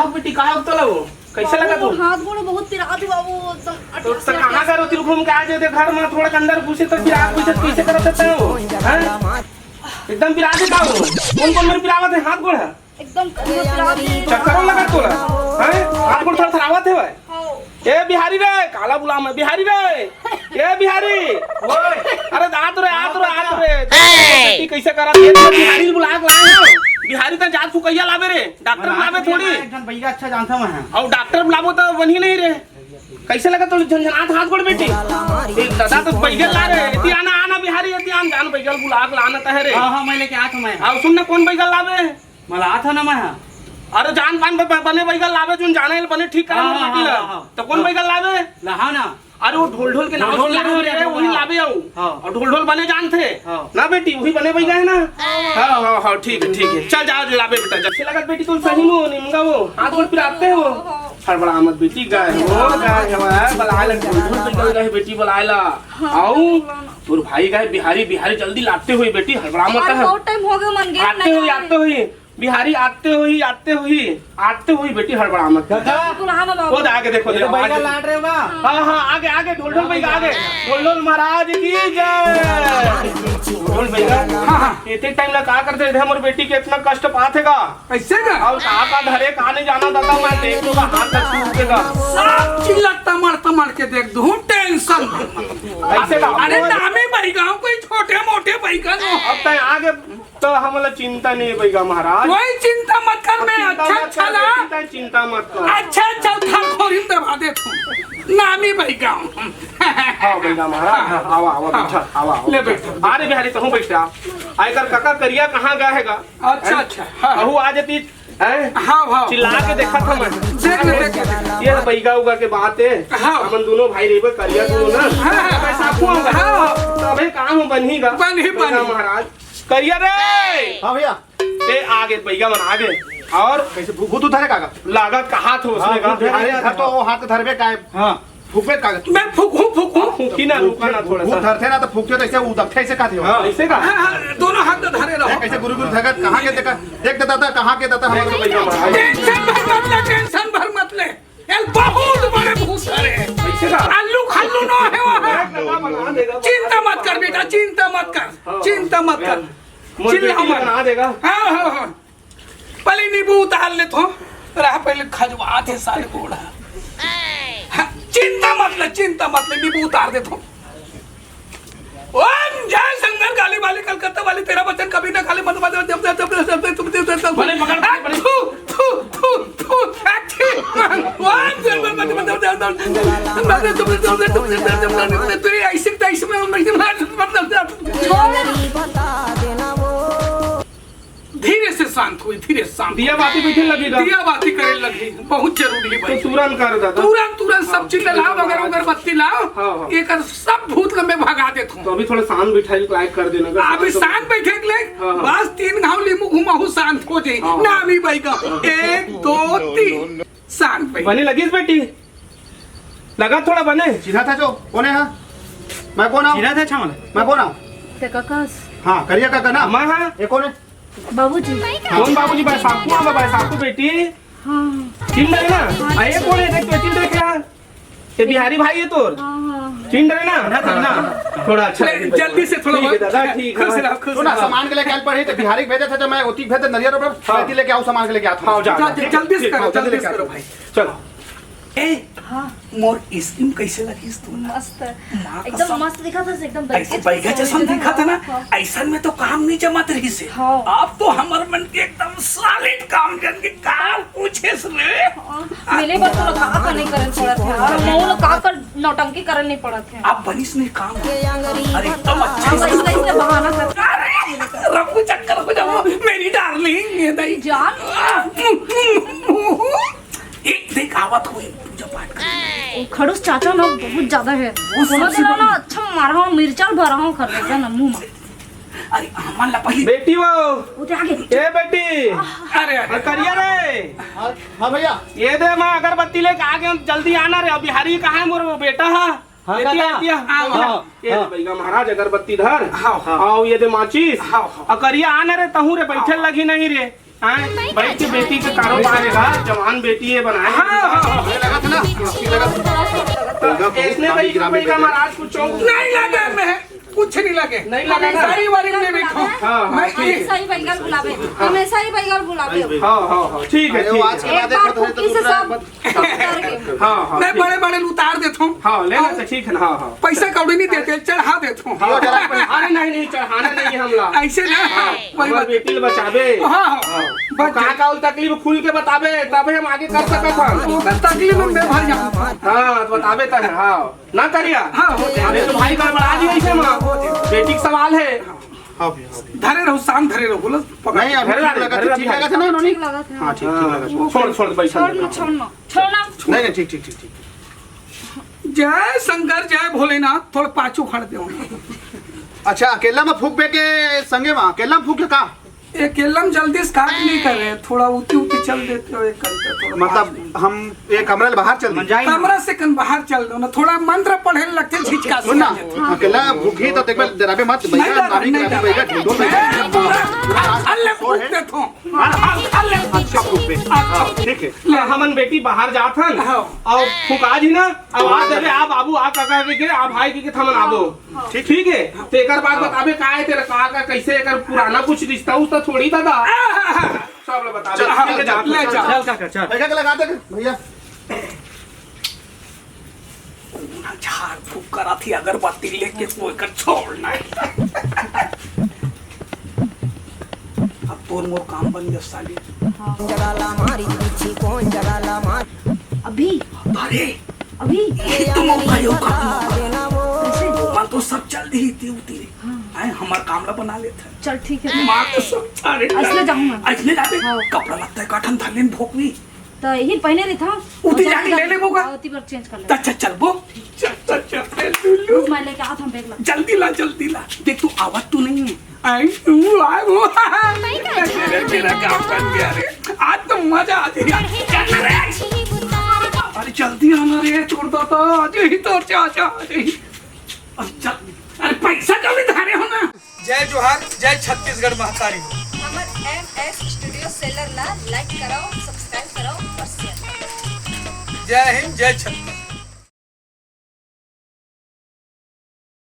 हो बेटी का हो तो लगो कैसे लगा तू हाथ गोड़ बहुत पिरात हुआ वो एकदम तो कहां गए रोती घूम के आ जाते घर में थोड़ा अंदर घुसे तो फिर आप पूछे कैसे करते हो हैं एकदम पिरात है का हो कौन मेरे पिरावत है हाथ गोड़ है एकदम पिरात चक्कर लगा तोला हैं हाथ गोड़ थोड़ा थरावत है भाई ए बिहारी रे काला बुला मैं बिहारी रे ए बिहारी ओए अरे आत रे बेटी कैसे करा दे बिहारी बुला के लाए हो बिहारी तो जात फुकैया लावे रे डॉक्टर बुलावे थोड़ी एकदम भैया अच्छा जानता मैं और डॉक्टर बुलावो तो बनी नहीं रे कैसे लगा तो झंझनात हाथ गोड़ बेटी दादा तो बैगल ला रे इति आना बिहारी इति आन जान बैगल बुला के लाना त है रे हां मैं लेके आता मैं अब सुन ना कौन बैगल लावे मला आता ना मैं अरे जान पान बने बैगल लावे जोन जाने बने ठीक करा बेटी ला तो कौन बैगल लावे लहा ना अरे वो ढोल के नाम से वही लावे और ढोल बने जानते ना बेटी वही बने बैगा है ना हाँ ठीक है चल जाओ लावे बेटा जब से लगा बेटी तुम सही में निमगा वो हाथ गोड़ पिराते हो हड़बड़ा मत बेटी गाय है बलाए ढोल बेटी बलाए ला आओ तोर भाई गाय बिहारी जल्दी लाते हुई बेटी हड़बड़ा मत है बहुत टाइम हो गया मन गया आते हुई बिहारी आते हुई बेटी हड़बड़ा मत वो आगे देखो बैगल लाट रहे बा हाँ आगे ढोल बैगा आगे ढोल महाराज की जय ढोल बैगा हाँ इतने टाइम लगा का करते थे हमारी बेटी के इतना कष्ट पाथेगा कैसे का और का धरे का नहीं जाना दादा मैं देख लूंगा हाथ तक छूटेगा सब चिल्लाता मार के देख दू टेंशन ऐसे का अरे नामे बैगा कोई छोटे मोटे बैगा अब तक आगे तो हमला चिंता नहीं बैगा महाराज कोई चिंता मत कर मैं अच्छा ना चिंता मत कर अच्छा चल था खोरी दबा दे तू नामी बैगा हाँ बैगा महाराज आवा बैठा आवा ले बैठा अरे बिहारी तो हूँ बैठा आयकर काका करिया कहाँ गया हैगा अच्छा अहू आ जाती हाँ चिल्ला के देखा था मैं देख ये बैगा उगा के बात है हम दोनों भाई रेबे करिया दोनों ना पैसा खुआऊंगा तबे काम बनेगा महाराज करिया रे हाँ भैया ए आगे बैगा मन आगे और कैसे भूत उधरे काका लागत कहा था उसने कहा बिहारी घर तो वो हाथ धरबे का हां फूकबे का मैं फूकी ना रुका ना थोड़ा सा धरते ना तो फूकते तो ऐसे उदकते ऐसे का थे ऐसे का दोनों हाथ धरे रहो कैसे गुरु धगत कहां के देख देता था कहां के देता हमारे बैगा टेंशन भर मत ले एल बहुत बड़े भूत है ऐसे का आलू खालू नो है वहां चिंता मत कर बेटा चिंता मत कर चिल्ला बना देगा हां पहले नींबू उतार ले तो रहा पहले खजवा थे सारे घोड़ा चिंता मत ले नींबू उतार दे तो ओम जय शंकर गाली वाली कलकत्ता वाली तेरा वचन कभी ना खाली मत जब बने मगर धीरे से शांत हुई दिया बाती बैठे लगेगा दिया बाती करे लगी बहुत जरूरी है तो तुरंत कर दादा तुरंत सब चीज लाओ अगर अगरबत्ती लाओ एक सब भूत का मैं भगा देता हूँ तो अभी थोड़ा शांत बिठाई लाइक कर देना अभी शांत बैठे के लिए बस 3 घाव लींबू घुमाऊ शांत हो जाए ना अभी बैठा 1 2 3 शांत बैठ बने लगी बेटी लगा थोड़ा बने सीधा था जो कौन है मैं कौन हूँ सीधा था छामल मैं कौन हूँ ते काका हाँ करिया काका ना मैं हाँ ये कौन है बाबूजी कौन बाबूजी भाई साकू बेटी हाँ चिन रहे ना आए कौन है देख चिन रहे क्या ये बिहारी भाई है तोर चिन रहे ना थोड़ा अच्छा जल्दी से थोड़ा दादा ठीक है सुना सामान के लेके आल पड़े तो बिहारी भेजा था जब मैं ओती भेजे नरियर पर लेके आओ सामान के लेके आता हूं जल्दी से करो भाई चलो ए हाँ मोर स्किन कैसे लगी तू मस्त एकदम मस्त दिखा था एकदम ऐसे बैगा जैसा दिखा था ना ऐसा में तो काम नहीं जमात रही से अब तो हमार मन के एकदम सॉलिड काम जन के काम पूछे रे मिले पर तो का नहीं करन पड़त है और मौल का कर नौटंकी करन नहीं पड़त है अब बनिस ने काम अरे एकदम अच्छा से बहाना कर रफू चक्कर हो जाओ मेरी डार्लिंग ये दई जान एक देख आवत हुई पूजा पाठ खड़ूस चाचा ना बहुत ज्यादा है बोला तो ना अच्छा मारा हूं मिर्चा भरा हूं कर देता ना मुंह में अरे अमन ला पहले बेटी वो उधर आगे ए बेटी अरे करिया रे हां भैया ये दे मैं अगरबत्ती लेके आ गया जल्दी आना रे बिहारी कहां है मोर बेटा है ये भैया महाराज अगरबत्ती धर आओ ये दे माचिस करिया आना रे तहू रे बैठे लगी नहीं रे भाई की बेटी का कारोबार है, जवान बेटी है बनाए। मुझे लगा था ना, इसकी लगा था। इसने भाई का महाराज कुछ नहीं लगे मैं, कुछ नहीं लगे। नहीं लगा ना? सारी बारी में बैठो। मैं हमेशा ही बैगन बुलावे, हमेशा ही बैगन बुलावे। हाँ ठीक है, अरे वो आज के बाद एक बार फुक्की से सब करके। हाँ मैं बड़े बड़े उतार देता हूँ। हाँ लेना तो ठीक है ना। हाँ पैसा कौड़ी नहीं देते, चढ़ा देता हूँ। अरे नहीं चढ़ाना नहीं हमला, ऐसे ना वही हमार बेटी बचावे। हाँ कहाँ का तकलीफ खुल के बतावे तबे हम आगे कर सकत हन। तकलीफ में भर जाऊँ। हाँ तो बतावे तब। हाँ ना करिया। हाँ हो जाए। अरे तो भाई गड़बड़ा दी ऐसे माँ, बेटी का सवाल है। धरे रहो, शांत धरे रहो। बोलो नहीं अभी ठीक लगा था, ठीक लगा था ना उन्होंने। ठीक लगा था। हाँ ठीक लगा। छोड़ पैसा छोड़ना नहीं नहीं ठीक ठीक ठीक ठीक। जय शंकर जय भोलेनाथ। थोड़ा पाछू खड़ दो। अच्छा अकेला में फूक बे के संगे में अकेला में फूक के का एक केलम जल्दी स्टार्ट नहीं कर रहे, थोड़ा ऊटी ऊटी चल देते हो। एक करते थोड़ा मतलब हम एक कमरे से बाहर चल दें। कमरा से कन बाहर चल दो ना, थोड़ा मंत्र पढ़े लगते झिझका सुन ना अकेला भूखी तो देख डराबे मत भैया, नानी के डराबे भैया ढूंढो अल्ले फूकते थो। अच्छा फूक बे ठीक है। हमन बेटी बाहर जात हन और फुका जी ना आवाज देवे आ बाबू आ काका के आ भाई के थमन आबो। ठीक है तो एक बाद बताबे का है तेरा का कैसे एकर पुराना कुछ रिश्ता उस्ता थोड़ी दादा सब लोग बता दे। चल काका चल भैया के लगा दे भैया। झाड़ फूक करा थी अगरबत्ती लेके कोई कर छोड़ना है। अब तोर मोर काम बन गया साली। जगाला मारी पीछे कौन जगाला मार अभी अरे अभी तुम भयो मन तो सब चल दी थी उती आए हमार कामला बना लेते। चल ठीक है। मां तो सब अरे ऐसे जाऊंगा। ऐसे जाबे हाँ। कपड़ा लगता है काठन थालेन भोकवी तो यही पहने रही था उती जाके ले ले बोगा। उती पर चेंज कर ले। अच्छा चल वो चल लुल्लू मैं लेके आता हूं बैग ला। जल्दी ला देख तू आवाज तू नहीं है आई तू आए वो तेरा काम बन गया रे। आज तो मजा आ गया। चल रे अरे जल्दी आना रे, छोड़ दो तो आज ही तो चाचा अच्छा। अरे पैसा का भी धारे हो ना। जय जोहार जय छत्तीसगढ़ महतारी। हमर MS स्टूडियो सेलर ला लाइक कराओ, सब्सक्राइब कराओ और शेयर। जय हिंद जय छत्तीसगढ़।